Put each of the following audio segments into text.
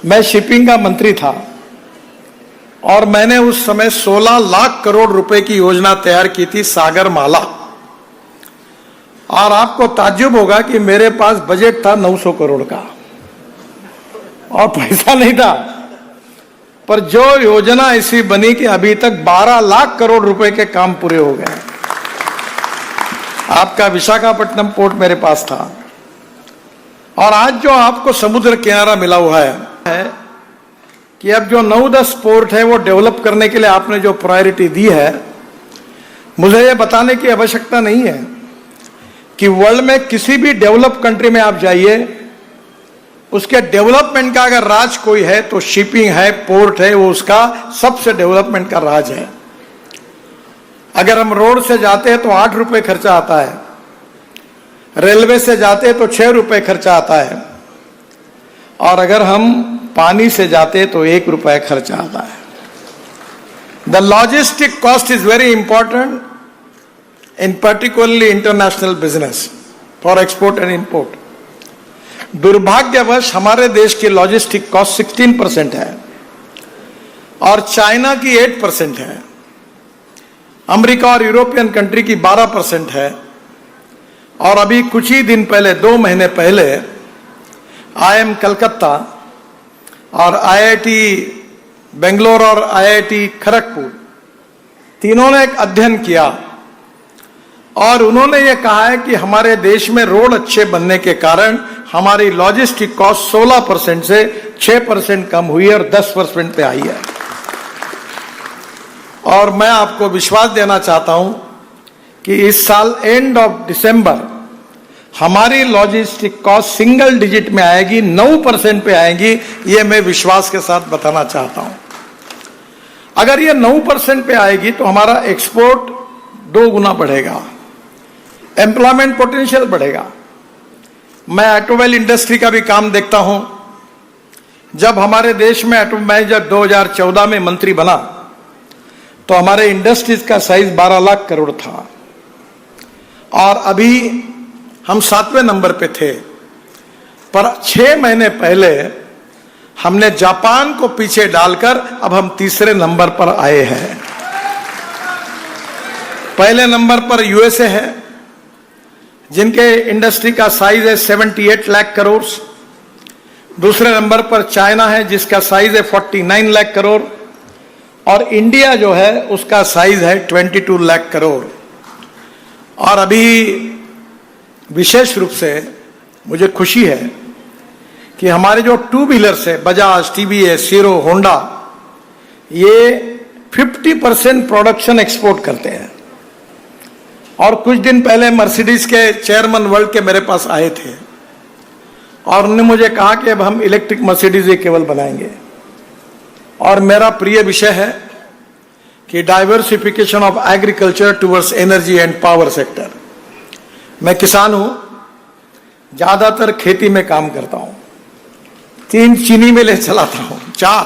मैं शिपिंग का मंत्री था और मैंने उस समय 16 लाख करोड़ रुपए की योजना तैयार की थी, सागर माला। और आपको ताज्जुब होगा कि मेरे पास बजट था 900 करोड़ का और पैसा नहीं था, पर जो योजना ऐसी बनी कि अभी तक 12 लाख करोड़ रुपए के काम पूरे हो गए। आपका विशाखापट्टनम पोर्ट मेरे पास था और आज जो आपको समुद्र किनारा मिला हुआ है कि अब जो 9-10 पोर्ट है वो डेवलप करने के लिए आपने जो प्रायोरिटी दी है, मुझे ये बताने की आवश्यकता नहीं है कि वर्ल्ड में किसी भी डेवलप कंट्री में आप जाइए, उसके डेवलपमेंट का अगर राज कोई है तो शिपिंग है, पोर्ट है, वो उसका सबसे डेवलपमेंट का राज है। अगर हम रोड से जाते हैं तो 8 रुपए खर्चा आता है, रेलवे से जाते हैं तो 6 रुपए खर्चा आता है, और अगर हम पानी से जाते हैं तो 1 रुपए खर्चा आता है। The logistic cost is very important in particularly international business for export and import. दुर्भाग्यवश हमारे देश की लॉजिस्टिक कॉस्ट 16% है और चाइना की 8% है, अमेरिका और यूरोपियन कंट्री की 12% है। और अभी कुछ ही दिन पहले, 2 महीने पहले, IIM कलकत्ता और IIT बेंगलोर और IIT खड़गपुर तीनों ने एक अध्ययन किया और उन्होंने ये कहा है कि हमारे देश में रोड अच्छे बनने के कारण हमारी लॉजिस्टिक कॉस्ट 16% से 6% कम हुई और 10% पे आई है। और मैं आपको विश्वास देना चाहता हूं कि इस साल एंड ऑफ दिसंबर हमारी लॉजिस्टिक कॉस्ट सिंगल डिजिट में आएगी, 9% पे आएगी। ये मैं विश्वास के साथ बताना चाहता हूं। अगर ये 9% पे आएगी तो हमारा एक्सपोर्ट 2 गुना बढ़ेगा, एम्प्लॉयमेंट पोटेंशियल बढ़ेगा। मैं ऑटोमोबाइल इंडस्ट्री का भी काम देखता हूं। जब हमारे देश में मैं जब 2014 में मंत्री बना तो हमारे इंडस्ट्रीज का साइज 12 लाख करोड़ था और अभी हम 7वें नंबर पे थे। पर 6 महीने पहले हमने जापान को पीछे डालकर अब हम 3रे नंबर पर आए हैं। पहले नंबर पर यूएसए है जिनके इंडस्ट्री का साइज है 78 लाख करोड़। दूसरे नंबर पर चाइना है जिसका साइज है 49 लाख करोड़ और इंडिया जो है उसका साइज है 22 लाख करोड़। और अभी विशेष रूप से मुझे खुशी है कि हमारे जो 2 व्हीलर्स है, बजाज, टीवीएस, हीरो, होंडा, ये 50% प्रोडक्शन एक्सपोर्ट करते हैं। और कुछ दिन पहले मर्सिडीज के चेयरमैन वर्ल्ड के मेरे पास आए थे और उन्होंने मुझे कहा कि अब हम इलेक्ट्रिक मर्सिडीज ही केवल बनाएंगे। और मेरा प्रिय विषय है कि diversification of agriculture towards energy and power sector. मैं किसान हूं, ज्यादातर खेती में काम करता हूं, 3 चीनी मिलें चलाता हूं, 4।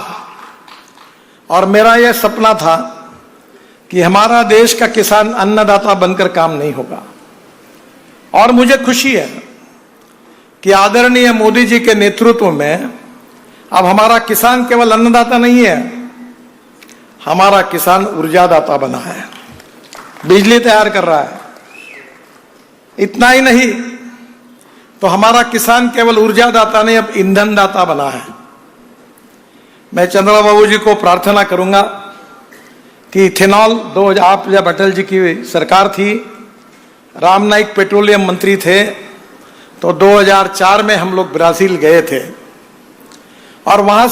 और मेरा यह सपना था कि हमारा देश का किसान अन्नदाता बनकर काम नहीं होगा। और मुझे खुशी है कि आदरणीय मोदी जी के नेतृत्व में अब हमारा किसान केवल अन्नदाता नहीं है, हमारा किसान ऊर्जादाता बना है, बिजली तैयार कर रहा है। इतना ही नहीं तो हमारा किसान केवल ऊर्जादाता नहीं, अब ईंधन दाता बना है। मैं चंद्रबाबू जी को प्रार्थना करूंगा कि इथेनॉल, आप जब अटल जी की सरकार थी, राम नाईक पेट्रोलियम मंत्री थे, तो 2004 में हम लोग ब्राजील गए थे और वहां